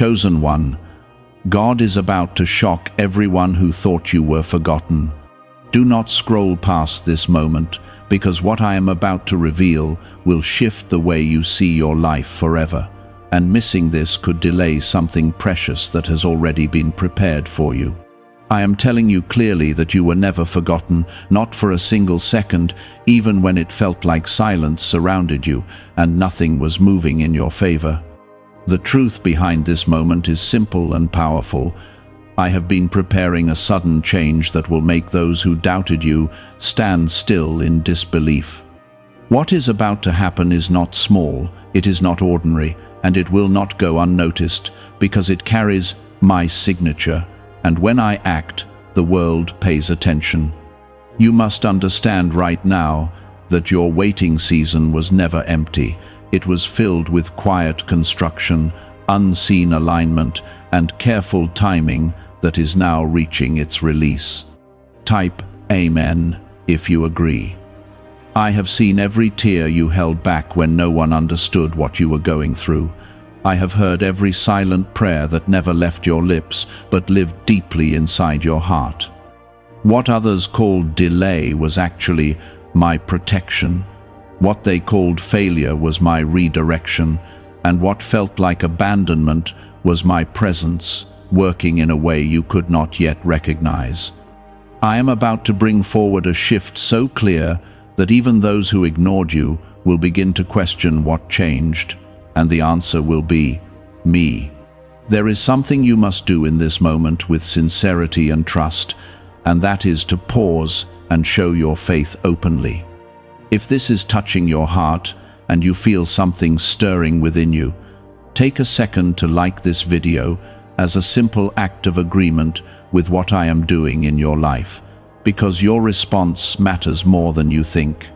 chosen one, God is about to shock everyone who thought you were forgotten. Do not scroll past this moment, because what I am about to reveal will shift the way you see your life forever, and missing this could delay something precious that has already been prepared for you. I am telling you clearly that you were never forgotten, not for a single second, even when it felt like silence surrounded you and nothing was moving in your favor. The truth behind this moment is simple and powerful. I have been preparing a sudden change that will make those who doubted you stand still in disbelief. What is about to happen is not small, it is not ordinary, and it will not go unnoticed, because it carries my signature, and when I act, the world pays attention. You must understand right now that your waiting season was never empty. It was filled with quiet construction, unseen alignment, and careful timing that is now reaching its release. Type Amen if you agree. I have seen every tear you held back when no one understood what you were going through. I have heard every silent prayer that never left your lips but lived deeply inside your heart. What others called delay was actually my protection. What they called failure was my redirection, and what felt like abandonment was my presence, working in a way you could not yet recognize. I am about to bring forward a shift so clear that even those who ignored you will begin to question what changed, and the answer will be me. There is something you must do in this moment with sincerity and trust, and that is to pause and show your faith openly. If this is touching your heart and you feel something stirring within you, take a second to like this video as a simple act of agreement with what I am doing in your life, because your response matters more than you think.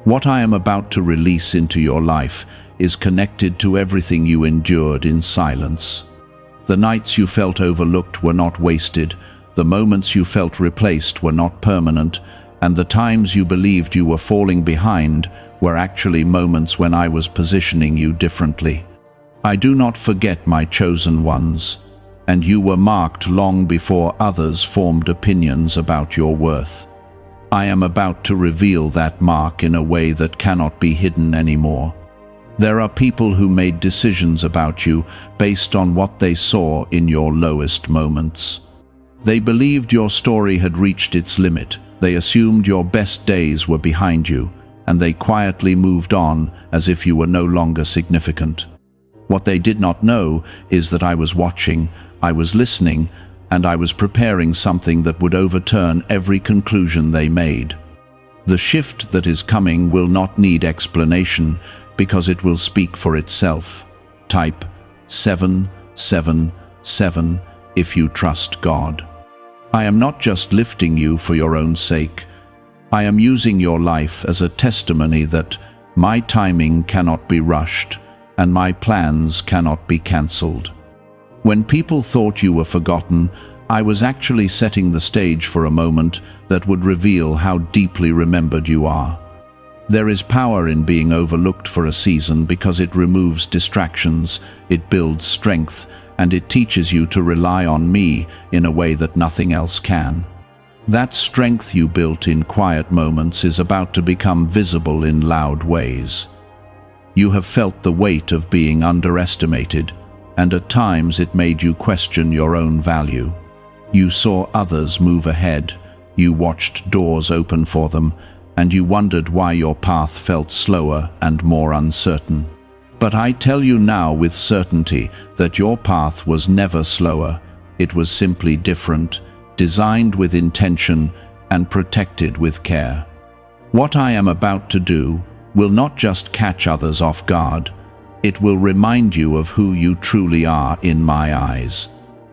What I am about to release into your life is connected to everything you endured in silence. The nights you felt overlooked were not wasted, the moments you felt replaced were not permanent, and the times you believed you were falling behind were actually moments when I was positioning you differently. I do not forget my chosen ones, and you were marked long before others formed opinions about your worth. I am about to reveal that mark in a way that cannot be hidden anymore. There are people who made decisions about you based on what they saw in your lowest moments. They believed your story had reached its limit. They assumed your best days were behind you, and they quietly moved on as if you were no longer significant. What they did not know is that I was watching, I was listening, and I was preparing something that would overturn every conclusion they made. The shift that is coming will not need explanation, because it will speak for itself. Type 777 if you trust God. I am not just lifting you for your own sake. I am using your life as a testimony that my timing cannot be rushed and my plans cannot be cancelled. When people thought you were forgotten, I was actually setting the stage for a moment that would reveal how deeply remembered you are. There is power in being overlooked for a season because it removes distractions, it builds strength, and it teaches you to rely on me in a way that nothing else can. That strength you built in quiet moments is about to become visible in loud ways. You have felt the weight of being underestimated, and at times it made you question your own value. You saw others move ahead, you watched doors open for them, and you wondered why your path felt slower and more uncertain. But I tell you now with certainty that your path was never slower. It was simply different, designed with intention and protected with care. What I am about to do will not just catch others off guard, it will remind you of who you truly are in my eyes.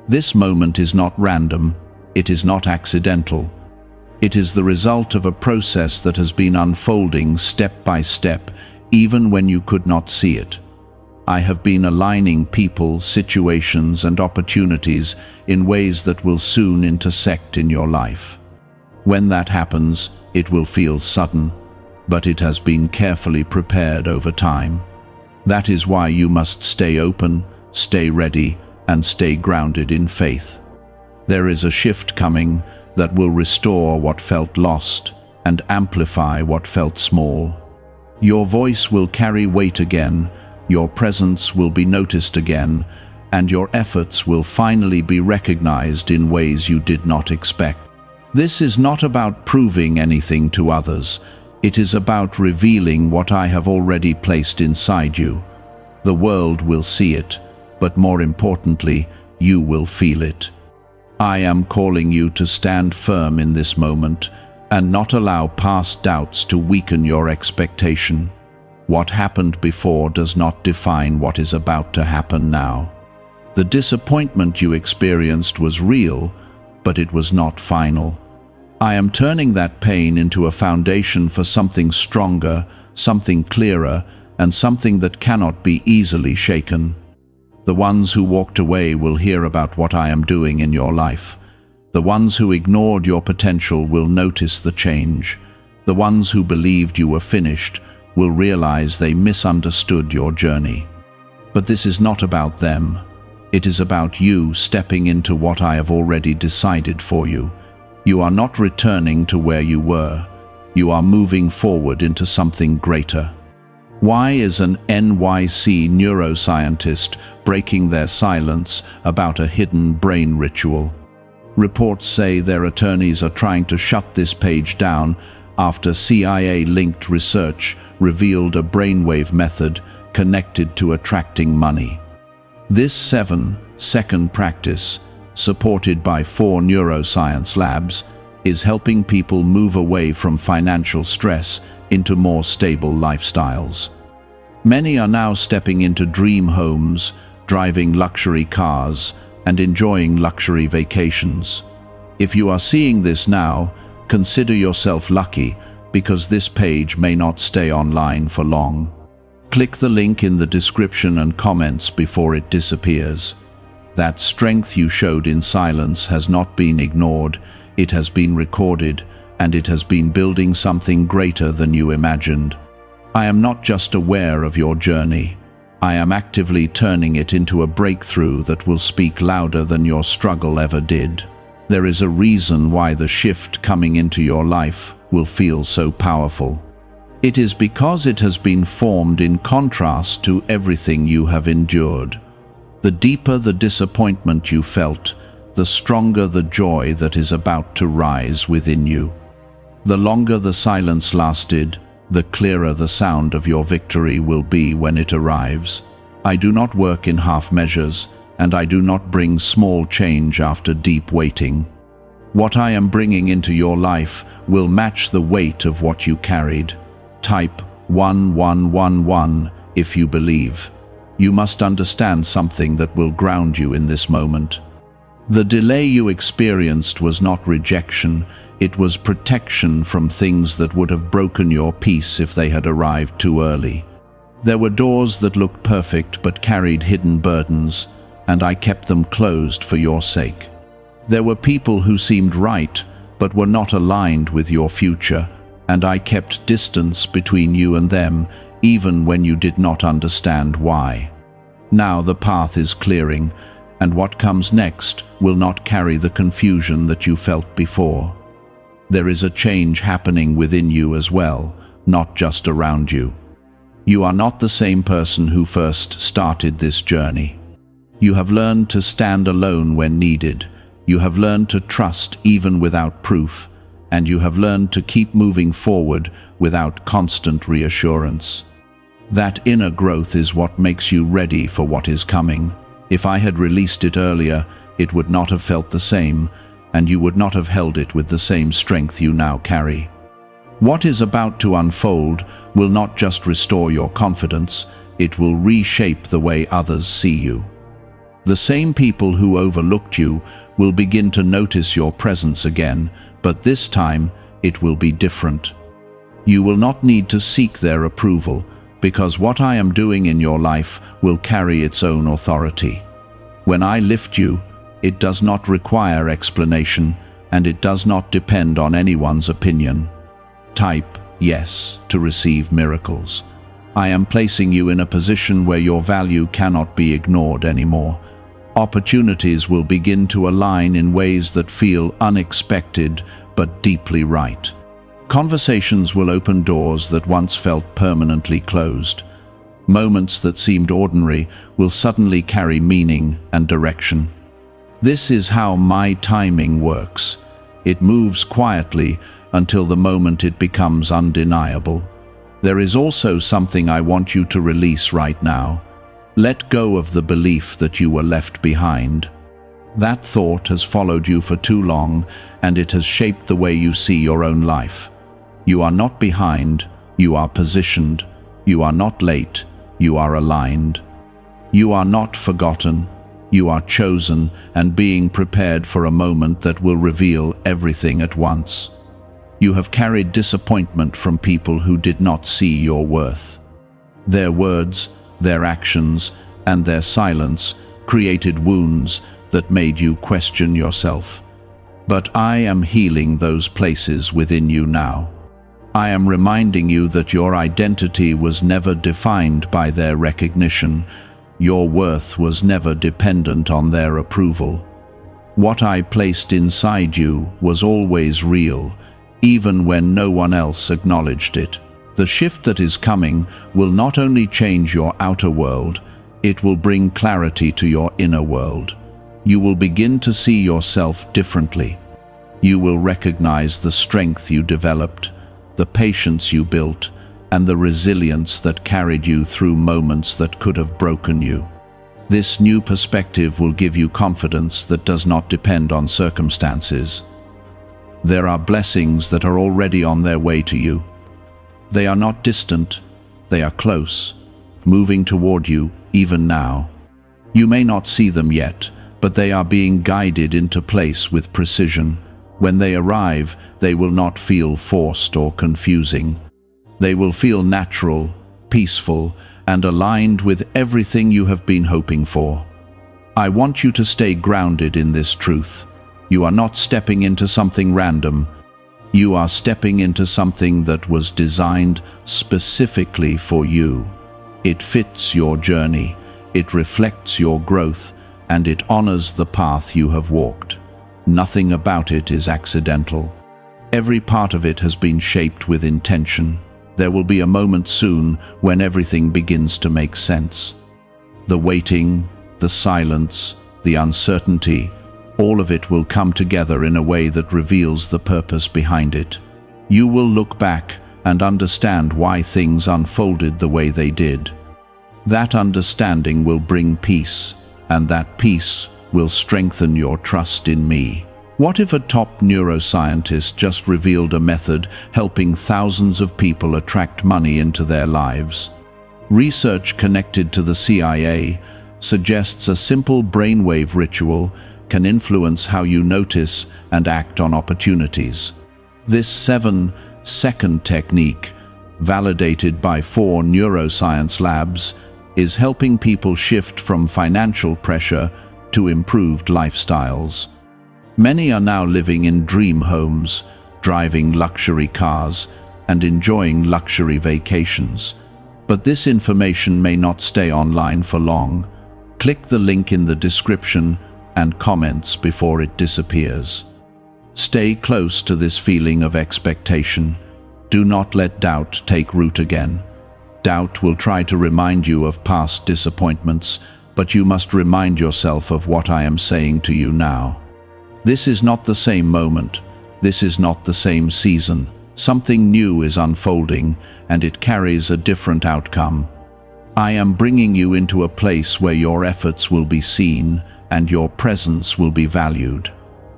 This moment is not random, it is not accidental. It is the result of a process that has been unfolding step by step, even when you could not see it. I have been aligning people, situations, and opportunities in ways that will soon intersect in your life. When that happens, it will feel sudden, but it has been carefully prepared over time. That is why you must stay open, stay ready, and stay grounded in faith. There is a shift coming that will restore what felt lost and amplify what felt small. Your voice will carry weight again, your presence will be noticed again, and your efforts will finally be recognized in ways you did not expect. This is not about proving anything to others. It is about revealing what I have already placed inside you. The world will see it, but more importantly, you will feel it. I am calling you to stand firm in this moment and not allow past doubts to weaken your expectation. What happened before does not define what is about to happen now. The disappointment you experienced was real, but it was not final. I am turning that pain into a foundation for something stronger, something clearer, and something that cannot be easily shaken. The ones who walked away will hear about what I am doing in your life. The ones who ignored your potential will notice the change. The ones who believed you were finished will realize they misunderstood your journey. But this is not about them. It is about you stepping into what I have already decided for you. You are not returning to where you were. You are moving forward into something greater. Why is an NYC neuroscientist breaking their silence about a hidden brain ritual? Reports say their attorneys are trying to shut this page down after CIA-linked research revealed a brainwave method connected to attracting money. This 7-second practice, supported by 4 neuroscience labs, is helping people move away from financial stress into more stable lifestyles. Many are now stepping into dream homes, driving luxury cars, and enjoying luxury vacations. If you are seeing this now, consider yourself lucky, because this page may not stay online for long. Click the link in the description and comments before it disappears. That strength you showed in silence has not been ignored, it has been recorded, and it has been building something greater than you imagined. I am not just aware of your journey. I am actively turning it into a breakthrough that will speak louder than your struggle ever did. There is a reason why the shift coming into your life will feel so powerful. It is because it has been formed in contrast to everything you have endured. The deeper the disappointment you felt, the stronger the joy that is about to rise within you. The longer the silence lasted, the clearer the sound of your victory will be when it arrives. I do not work in half measures, and I do not bring small change after deep waiting. What I am bringing into your life will match the weight of what you carried. Type 1111 if you believe. You must understand something that will ground you in this moment. The delay you experienced was not rejection, it was protection from things that would have broken your peace if they had arrived too early. There were doors that looked perfect but carried hidden burdens, and I kept them closed for your sake. There were people who seemed right but were not aligned with your future, and I kept distance between you and them, even when you did not understand why. Now the path is clearing, and what comes next will not carry the confusion that you felt before. There is a change happening within you as well, not just around you. You are not the same person who first started this journey. You have learned to stand alone when needed. You have learned to trust even without proof, and you have learned to keep moving forward without constant reassurance. That inner growth is what makes you ready for what is coming. If I had released it earlier, it would not have felt the same, and you would not have held it with the same strength you now carry. What is about to unfold will not just restore your confidence, it will reshape the way others see you. The same people who overlooked you will begin to notice your presence again, but this time it will be different. You will not need to seek their approval, because what I am doing in your life will carry its own authority. When I lift you, it does not require explanation, and it does not depend on anyone's opinion. Type yes to receive miracles. I am placing you in a position where your value cannot be ignored anymore. Opportunities will begin to align in ways that feel unexpected but deeply right. Conversations will open doors that once felt permanently closed. Moments that seemed ordinary will suddenly carry meaning and direction. This is how my timing works. It moves quietly until the moment it becomes undeniable. There is also something I want you to release right now. Let go of the belief that you were left behind. That thought has followed you for too long, and it has shaped the way you see your own life. You are not behind, you are positioned. You are not late, you are aligned. You are not forgotten, you are chosen and being prepared for a moment that will reveal everything at once. You have carried disappointment from people who did not see your worth. Their words, their actions, and their silence created wounds that made you question yourself. But I am healing those places within you now. I am reminding you that your identity was never defined by their recognition. Your worth was never dependent on their approval. What I placed inside you was always real, even when no one else acknowledged it. The shift that is coming will not only change your outer world, it will bring clarity to your inner world. You will begin to see yourself differently. You will recognize the strength you developed, the patience you built, and the resilience that carried you through moments that could have broken you. This new perspective will give you confidence that does not depend on circumstances. There are blessings that are already on their way to you. They are not distant, they are close, moving toward you even now. You may not see them yet, but they are being guided into place with precision. When they arrive, they will not feel forced or confusing. They will feel natural, peaceful, and aligned with everything you have been hoping for. I want you to stay grounded in this truth. You are not stepping into something random. You are stepping into something that was designed specifically for you. It fits your journey, it reflects your growth, and it honors the path you have walked. Nothing about it is accidental. Every part of it has been shaped with intention. There will be a moment soon when everything begins to make sense. The waiting, the silence, the uncertainty, all of it will come together in a way that reveals the purpose behind it. You will look back and understand why things unfolded the way they did. That understanding will bring peace, and that peace will strengthen your trust in me. What if a top neuroscientist just revealed a method helping thousands of people attract money into their lives? Research connected to the CIA suggests a simple brainwave ritual can influence how you notice and act on opportunities. This 7-second technique, validated by 4 neuroscience labs, is helping people shift from financial pressure to improved lifestyles. Many are now living in dream homes, driving luxury cars, and enjoying luxury vacations. But this information may not stay online for long. Click the link in the description and comments before it disappears. Stay close to this feeling of expectation. Do not let doubt take root again. Doubt will try to remind you of past disappointments, but you must remind yourself of what I am saying to you now. This is not the same moment. This is not the same season. Something new is unfolding, and it carries a different outcome. I am bringing you into a place where your efforts will be seen and your presence will be valued.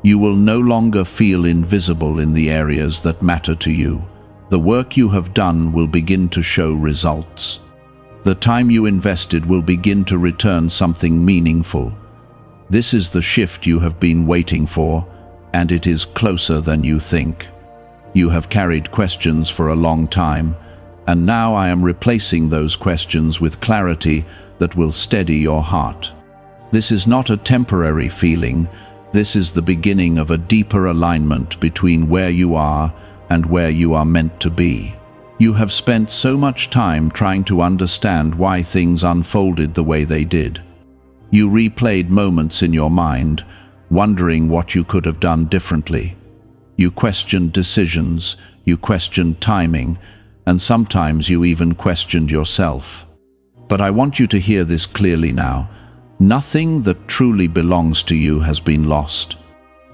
You will no longer feel invisible in the areas that matter to you. The work you have done will begin to show results. The time you invested will begin to return something meaningful. This is the shift you have been waiting for, and it is closer than you think. You have carried questions for a long time, and now I am replacing those questions with clarity that will steady your heart. This is not a temporary feeling. This is the beginning of a deeper alignment between where you are and where you are meant to be. You have spent so much time trying to understand why things unfolded the way they did. You replayed moments in your mind, wondering what you could have done differently. You questioned decisions, you questioned timing, and sometimes you even questioned yourself. But I want you to hear this clearly now. Nothing that truly belongs to you has been lost.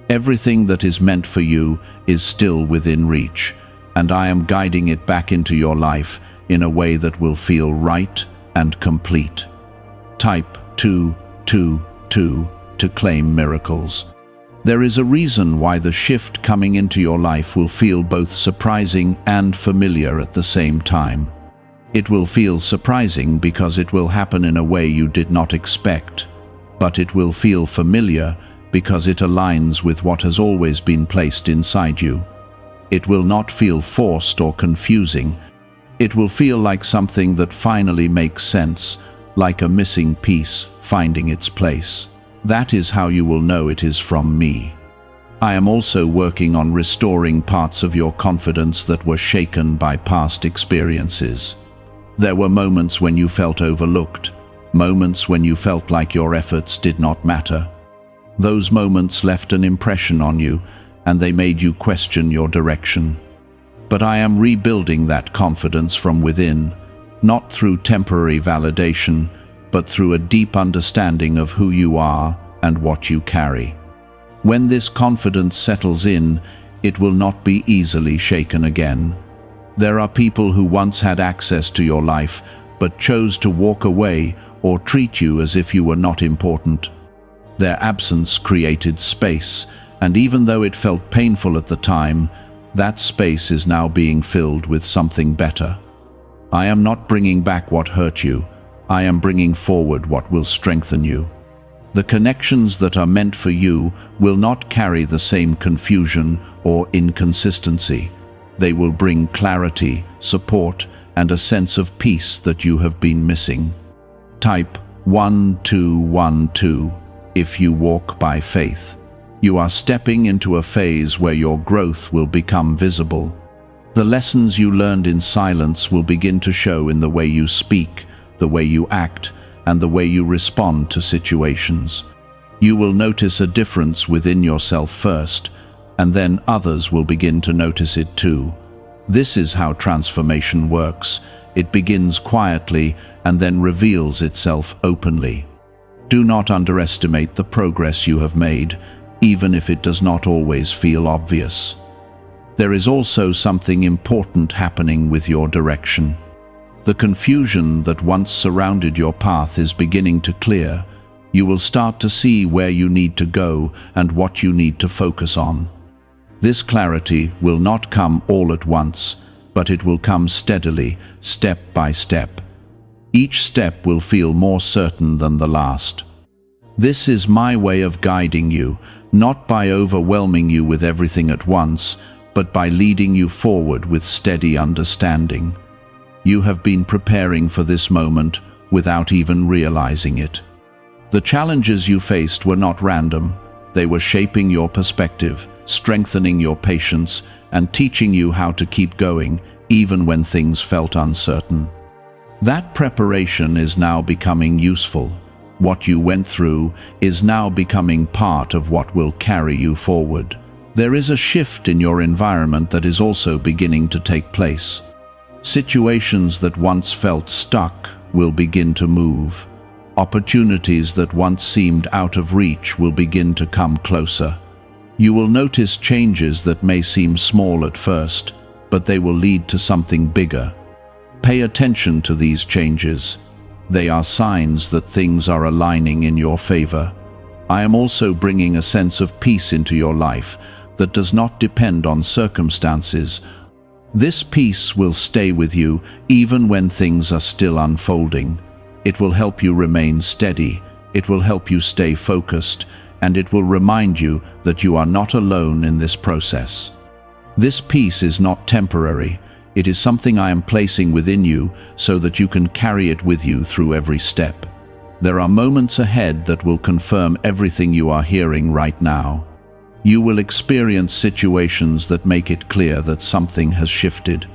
Everything that is meant for you is still within reach, and I am guiding it back into your life in a way that will feel right and complete. Type 222 to claim miracles. There is a reason why the shift coming into your life will feel both surprising and familiar at the same time. It will feel surprising because it will happen in a way you did not expect, but it will feel familiar because it aligns with what has always been placed inside you. It will not feel forced or confusing. It will feel like something that finally makes sense, like a missing piece finding its place. That is how you will know it is from me. I am also working on restoring parts of your confidence that were shaken by past experiences. There were moments when you felt overlooked, moments when you felt like your efforts did not matter. Those moments left an impression on you, and they made you question your direction. But I am rebuilding that confidence from within, not through temporary validation, but through a deep understanding of who you are and what you carry. When this confidence settles in, it will not be easily shaken again. There are people who once had access to your life, but chose to walk away or treat you as if you were not important. Their absence created space, and even though it felt painful at the time, that space is now being filled with something better. I am not bringing back what hurt you. I am bringing forward what will strengthen you. The connections that are meant for you will not carry the same confusion or inconsistency. They will bring clarity, support, and a sense of peace that you have been missing. Type 1212 if you walk by faith. You are stepping into a phase where your growth will become visible. The lessons you learned in silence will begin to show in the way you speak, the way you act, and the way you respond to situations. You will notice a difference within yourself first, and then others will begin to notice it too. This is how transformation works. It begins quietly and then reveals itself openly. Do not underestimate the progress you have made, even if it does not always feel obvious. There is also something important happening with your direction. The confusion that once surrounded your path is beginning to clear. You will start to see where you need to go and what you need to focus on. This clarity will not come all at once, but it will come steadily, step by step. Each step will feel more certain than the last. This is my way of guiding you, not by overwhelming you with everything at once, but by leading you forward with steady understanding. You have been preparing for this moment without even realizing it. The challenges you faced were not random. They were shaping your perspective, strengthening your patience, and teaching you how to keep going, even when things felt uncertain. That preparation is now becoming useful. What you went through is now becoming part of what will carry you forward. There is a shift in your environment that is also beginning to take place. Situations that once felt stuck will begin to move. Opportunities that once seemed out of reach will begin to come closer. You will notice changes that may seem small at first, but they will lead to something bigger. Pay attention to these changes. They are signs that things are aligning in your favor. I am also bringing a sense of peace into your life that does not depend on circumstances. This peace will stay with you even when things are still unfolding. It will help you remain steady, it will help you stay focused, and it will remind you that you are not alone in this process. This peace is not temporary. It is something I am placing within you so that you can carry it with you through every step. There are moments ahead that will confirm everything you are hearing right now. You will experience situations that make it clear that something has shifted.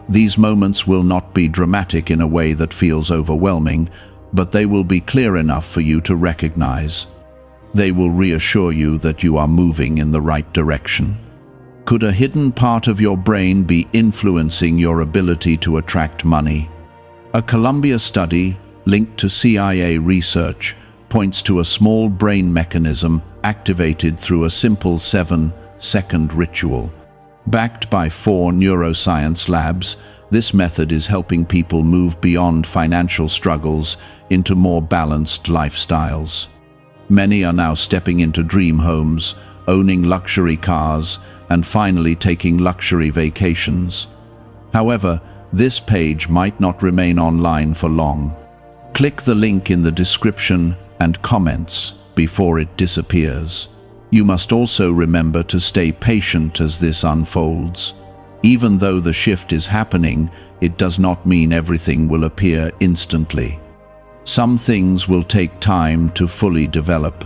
These moments will not be dramatic in a way that feels overwhelming. but they will be clear enough for you to recognize. They will reassure you that you are moving in the right direction. Could a hidden part of your brain be influencing your ability to attract money? A Columbia study, linked to CIA research, points to a small brain mechanism activated through a simple 7-second ritual. Backed by 4 neuroscience labs, this method is helping people move beyond financial struggles into more balanced lifestyles. Many are now stepping into dream homes, owning luxury cars, and finally taking luxury vacations. However, this page might not remain online for long. Click the link in the description and comments before it disappears. You must also remember to stay patient as this unfolds. Even though the shift is happening, it does not mean everything will appear instantly. Some things will take time to fully develop,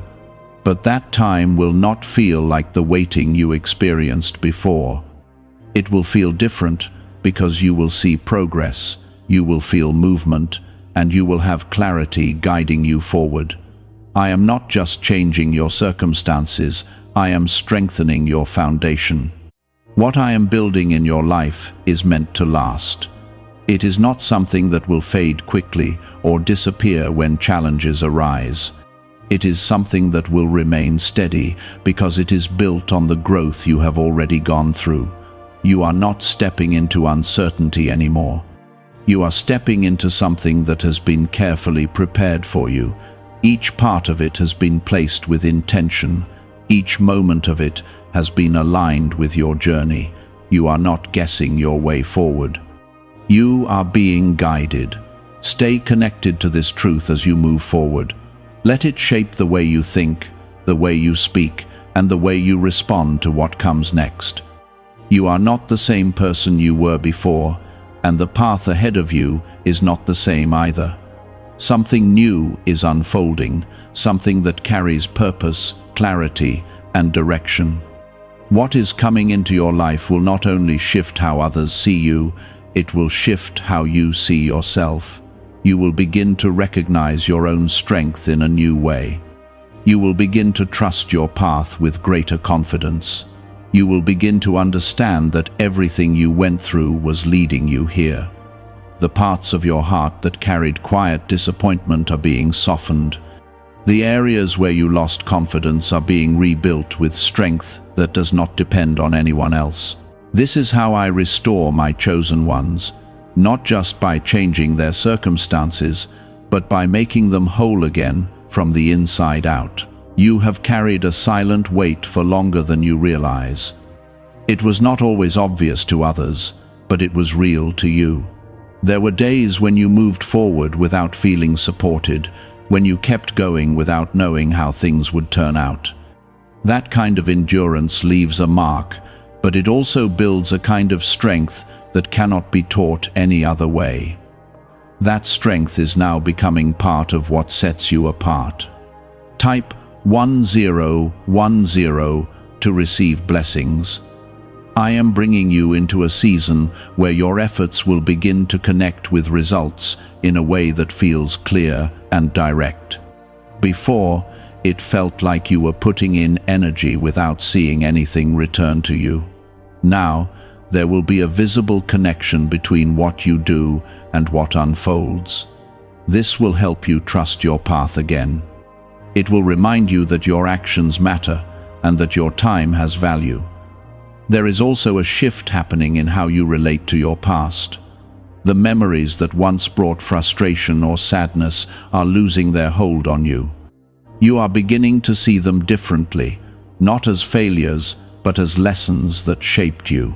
but that time will not feel like the waiting you experienced before. It will feel different because you will see progress, you will feel movement, and you will have clarity guiding you forward. I am not just changing your circumstances, I am strengthening your foundation. What I am building in your life is meant to last. It is not something that will fade quickly or disappear when challenges arise. It is something that will remain steady because it is built on the growth you have already gone through. You are not stepping into uncertainty anymore. You are stepping into something that has been carefully prepared for you. Each part of it has been placed with intention. Each moment of it has been aligned with your journey. You are not guessing your way forward. You are being guided. Stay connected to this truth as you move forward. Let it shape the way you think, the way you speak, and the way you respond to what comes next. You are not the same person you were before, and the path ahead of you is not the same either. Something new is unfolding, something that carries purpose, clarity, and direction. What is coming into your life will not only shift how others see you, it will shift how you see yourself. You will begin to recognize your own strength in a new way. You will begin to trust your path with greater confidence. You will begin to understand that everything you went through was leading you here. The parts of your heart that carried quiet disappointment are being softened. The areas where you lost confidence are being rebuilt with strength that does not depend on anyone else. This is how I restore my chosen ones, not just by changing their circumstances, but by making them whole again from the inside out. You have carried a silent weight for longer than you realize. It was not always obvious to others, but it was real to you. There were days when you moved forward without feeling supported, when you kept going without knowing how things would turn out. That kind of endurance leaves a mark, but it also builds a kind of strength that cannot be taught any other way. That strength is now becoming part of what sets you apart. Type 1010 to receive blessings. I am bringing you into a season where your efforts will begin to connect with results in a way that feels clear and direct. Before, it felt like you were putting in energy without seeing anything return to you. Now, there will be a visible connection between what you do and what unfolds. This will help you trust your path again. It will remind you that your actions matter and that your time has value. There is also a shift happening in how you relate to your past. The memories that once brought frustration or sadness are losing their hold on you. You are beginning to see them differently, not as failures, but as lessons that shaped you.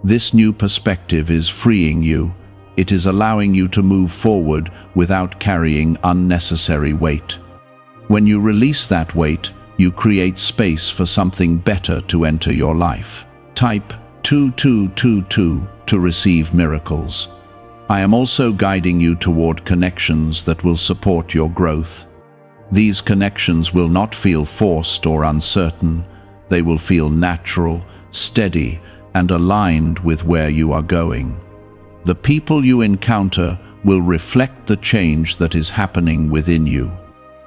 This new perspective is freeing you. It is allowing you to move forward without carrying unnecessary weight. When you release that weight, you create space for something better to enter your life. Type 2222 to receive miracles. I am also guiding you toward connections that will support your growth. These connections will not feel forced or uncertain. They will feel natural, steady, and aligned with where you are going. The people you encounter will reflect the change that is happening within you.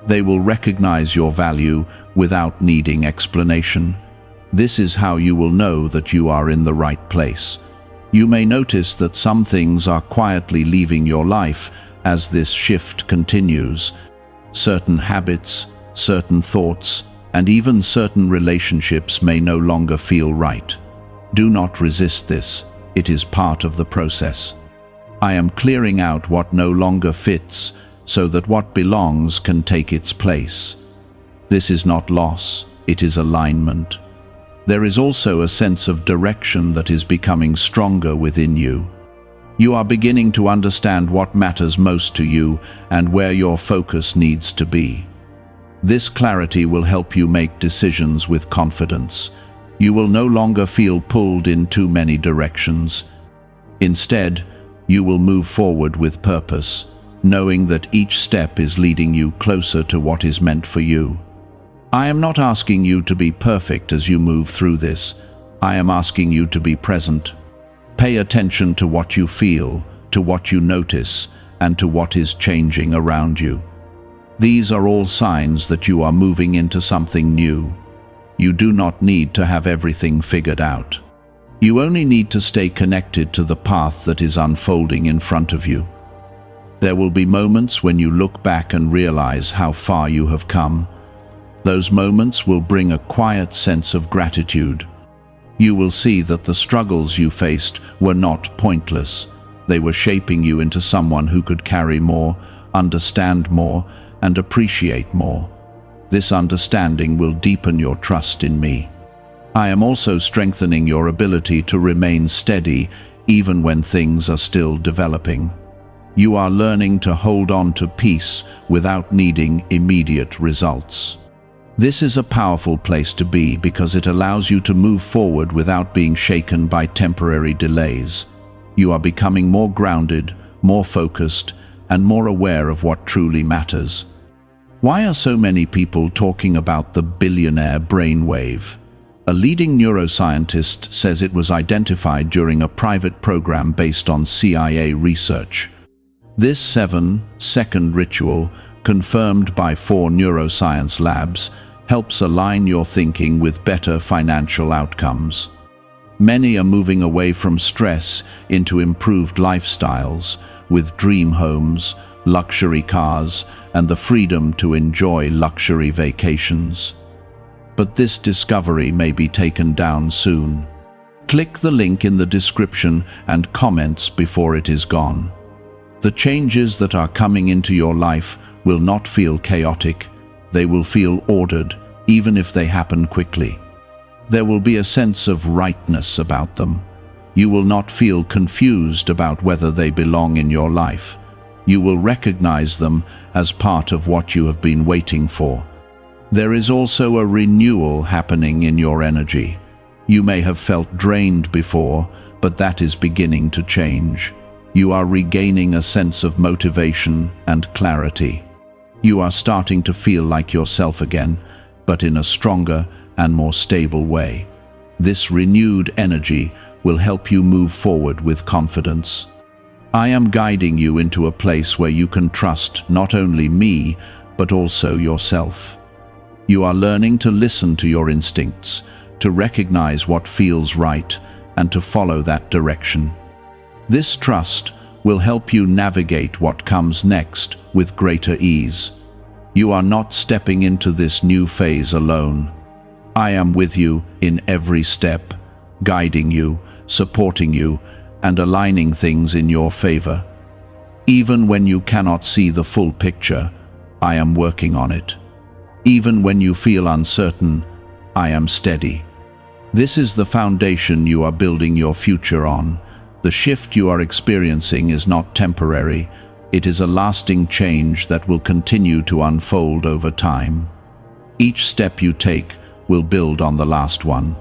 They will recognize your value without needing explanation. This is how you will know that you are in the right place. You may notice that some things are quietly leaving your life as this shift continues. Certain habits, certain thoughts, and even certain relationships may no longer feel right. Do not resist this. It is part of the process. I am clearing out what no longer fits so that what belongs can take its place. This is not loss, it is alignment. There is also a sense of direction that is becoming stronger within you. You are beginning to understand what matters most to you and where your focus needs to be. This clarity will help you make decisions with confidence. You will no longer feel pulled in too many directions. Instead, you will move forward with purpose, knowing that each step is leading you closer to what is meant for you. I am not asking you to be perfect as you move through this. I am asking you to be present. Pay attention to what you feel, to what you notice, and to what is changing around you. These are all signs that you are moving into something new. You do not need to have everything figured out. You only need to stay connected to the path that is unfolding in front of you. There will be moments when you look back and realize how far you have come. Those moments will bring a quiet sense of gratitude. You will see that the struggles you faced were not pointless. They were shaping you into someone who could carry more, understand more, and appreciate more. This understanding will deepen your trust in me. I am also strengthening your ability to remain steady even when things are still developing. You are learning to hold on to peace without needing immediate results. This is a powerful place to be because it allows you to move forward without being shaken by temporary delays. You are becoming more grounded, more focused, and more aware of what truly matters. Why are so many people talking about the billionaire brainwave? A leading neuroscientist says it was identified during a private program based on CIA research. This 7-second ritual, confirmed by 4 neuroscience labs, helps align your thinking with better financial outcomes. Many are moving away from stress into improved lifestyles, with dream homes, luxury cars, and the freedom to enjoy luxury vacations. But this discovery may be taken down soon. Click the link in the description and comments before it is gone. The changes that are coming into your life will not feel chaotic. They will feel ordered, even if they happen quickly. There will be a sense of rightness about them. You will not feel confused about whether they belong in your life. You will recognize them as part of what you have been waiting for. There is also a renewal happening in your energy. You may have felt drained before, but that is beginning to change. You are regaining a sense of motivation and clarity. You are starting to feel like yourself again, but in a stronger and more stable way. This renewed energy will help you move forward with confidence. I am guiding you into a place where you can trust not only me, but also yourself. You are learning to listen to your instincts, to recognize what feels right, and to follow that direction. This trust will help you navigate what comes next with greater ease. You are not stepping into this new phase alone. I am with you in every step, guiding you, supporting you, and aligning things in your favor. Even when you cannot see the full picture, I am working on it. Even when you feel uncertain, I am steady. This is the foundation you are building your future on. The shift you are experiencing is not temporary. It is a lasting change that will continue to unfold over time. Each step you take will build on the last one.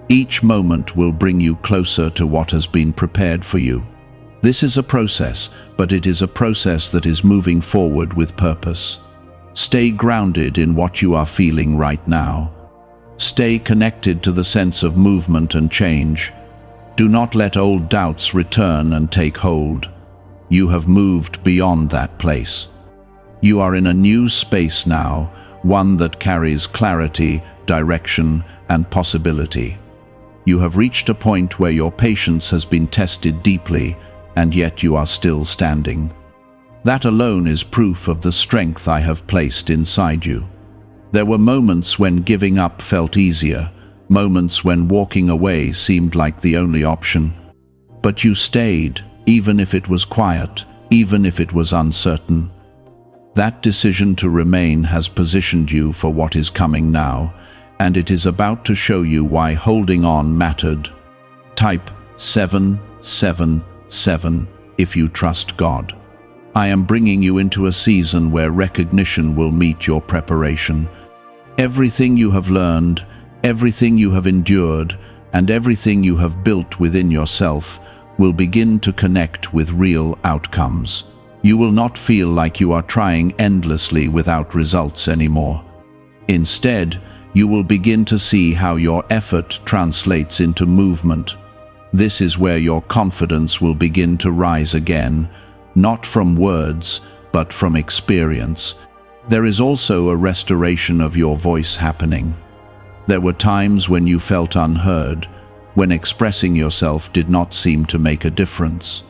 Each moment will bring you closer to what has been prepared for you. This is a process, but it is a process that is moving forward with purpose. Stay grounded in what you are feeling right now. Stay connected to the sense of movement and change. Do not let old doubts return and take hold. You have moved beyond that place. You are in a new space now, one that carries clarity, direction, and possibility. You have reached a point where your patience has been tested deeply, and yet you are still standing. That alone is proof of the strength I have placed inside you. There were moments when giving up felt easier, moments when walking away seemed like the only option. But you stayed, even if it was quiet, even if it was uncertain. That decision to remain has positioned you for what is coming now, and it is about to show you why holding on mattered. Type 777 if you trust God. I am bringing you into a season where recognition will meet your preparation. Everything you have learned, everything you have endured, and everything you have built within yourself will begin to connect with real outcomes. You will not feel like you are trying endlessly without results anymore. Instead, you will begin to see how your effort translates into movement. This is where your confidence will begin to rise again, not from words, but from experience. There is also a restoration of your voice happening. There were times when you felt unheard, when expressing yourself did not seem to make a difference.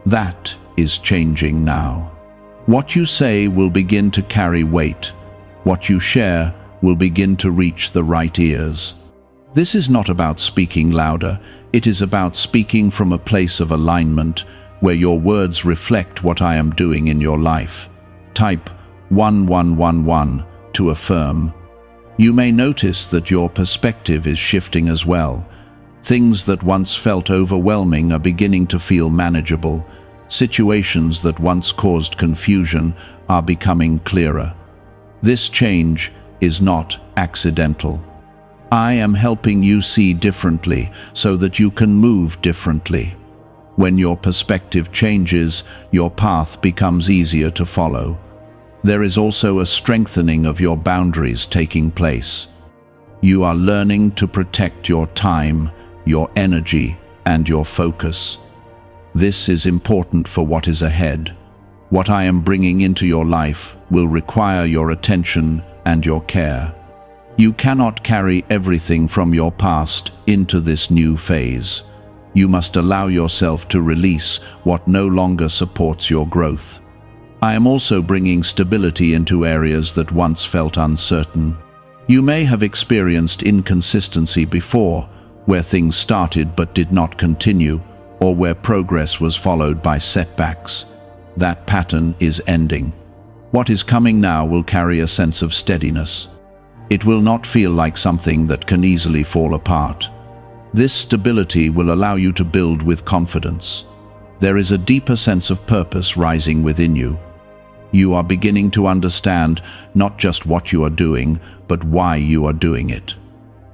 That is changing now. What you say will begin to carry weight. What you share will begin to reach the right ears. This is not about speaking louder, it is about speaking from a place of alignment, where your words reflect what I am doing in your life. Type 1111 to affirm. You may notice that your perspective is shifting as well. Things that once felt overwhelming are beginning to feel manageable. Situations that once caused confusion are becoming clearer. This change is not accidental. I am helping you see differently so that you can move differently. When your perspective changes, your path becomes easier to follow. There is also a strengthening of your boundaries taking place. You are learning to protect your time, your energy, and your focus. This is important for what is ahead. What I am bringing into your life will require your attention and your care. You cannot carry everything from your past into this new phase. You must allow yourself to release what no longer supports your growth. I am also bringing stability into areas that once felt uncertain. You may have experienced inconsistency before, where things started but did not continue, or where progress was followed by setbacks. That pattern is ending. What is coming now will carry a sense of steadiness. It will not feel like something that can easily fall apart. This stability will allow you to build with confidence. There is a deeper sense of purpose rising within you. You are beginning to understand not just what you are doing, but why you are doing it.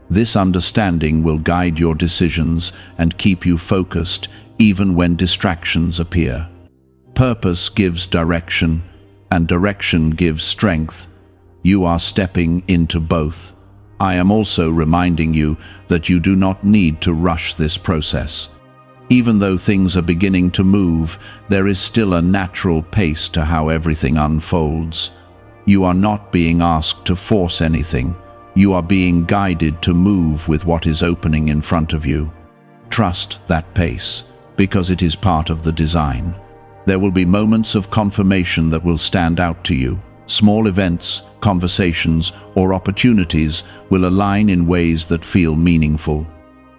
This understanding will guide your decisions and keep you focused even when distractions appear. Purpose gives direction, and direction gives strength. You are stepping into both. I am also reminding you that you do not need to rush this process. Even though things are beginning to move, there is still a natural pace to how everything unfolds. You are not being asked to force anything. You are being guided to move with what is opening in front of you. Trust that pace, because it is part of the design. There will be moments of confirmation that will stand out to you. Small events, conversations, or opportunities will align in ways that feel meaningful.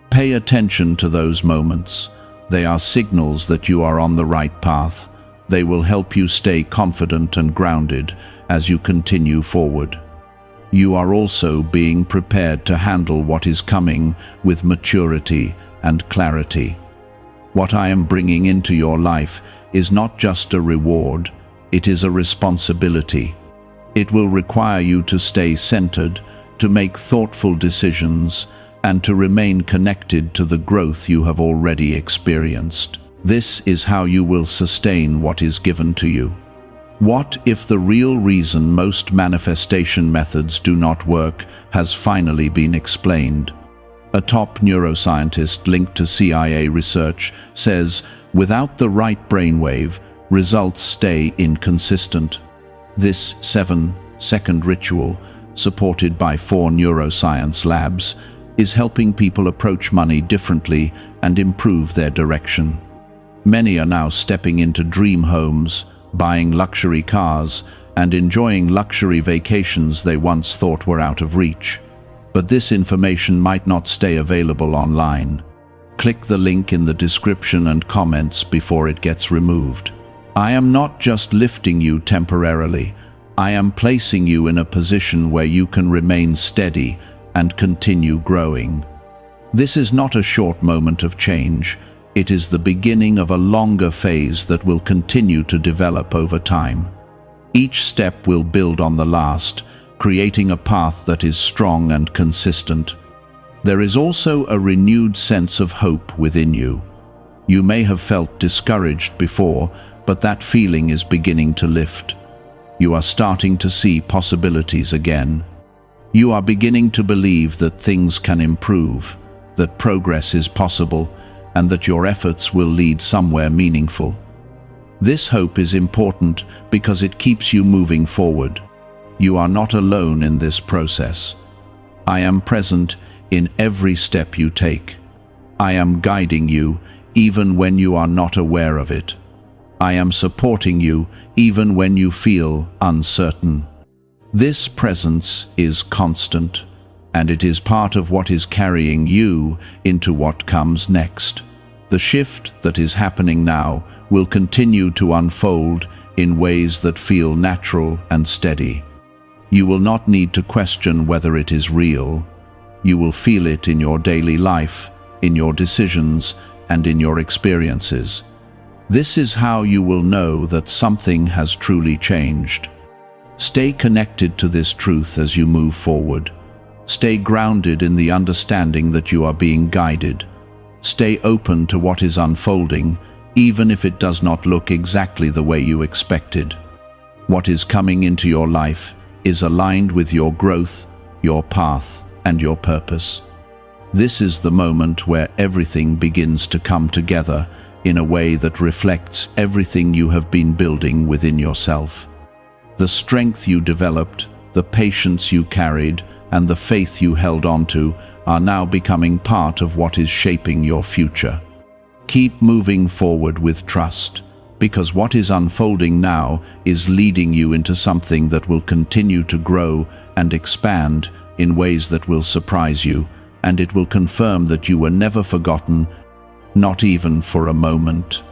Pay attention to those moments. They are signals that you are on the right path. They will help you stay confident and grounded as you continue forward. You are also being prepared to handle what is coming with maturity and clarity. What I am bringing into your life is not just a reward, it is a responsibility. It will require you to stay centered, to make thoughtful decisions, and to remain connected to the growth you have already experienced. This is how you will sustain what is given to you. What if the real reason most manifestation methods do not work has finally been explained? A top neuroscientist linked to CIA research says, without the right brainwave, results stay inconsistent. This 7-second ritual, supported by 4 neuroscience labs, is helping people approach money differently and improve their direction. Many are now stepping into dream homes, buying luxury cars, and enjoying luxury vacations they once thought were out of reach. But this information might not stay available online. Click the link in the description and comments before it gets removed. I am not just lifting you temporarily. I am placing you in a position where you can remain steady and continue growing. This is not a short moment of change. It is the beginning of a longer phase that will continue to develop over time. Each step will build on the last, creating a path that is strong and consistent. There is also a renewed sense of hope within you. You may have felt discouraged before, but that feeling is beginning to lift. You are starting to see possibilities again. You are beginning to believe that things can improve, that progress is possible, and that your efforts will lead somewhere meaningful. This hope is important because it keeps you moving forward. You are not alone in this process. I am present in every step you take. I am guiding you even when you are not aware of it. I am supporting you even when you feel uncertain. This presence is constant, and it is part of what is carrying you into what comes next. The shift that is happening now will continue to unfold in ways that feel natural and steady. You will not need to question whether it is real. You will feel it in your daily life, in your decisions, and in your experiences. This is how you will know that something has truly changed. Stay connected to this truth as you move forward. Stay grounded in the understanding that you are being guided. Stay open to what is unfolding, even if it does not look exactly the way you expected. What is coming into your life is aligned with your growth, your path, and your purpose. This is the moment where everything begins to come together in a way that reflects everything you have been building within yourself. The strength you developed, the patience you carried, and the faith you held onto are now becoming part of what is shaping your future. Keep moving forward with trust, because what is unfolding now is leading you into something that will continue to grow and expand in ways that will surprise you, and it will confirm that you were never forgotten, not even for a moment.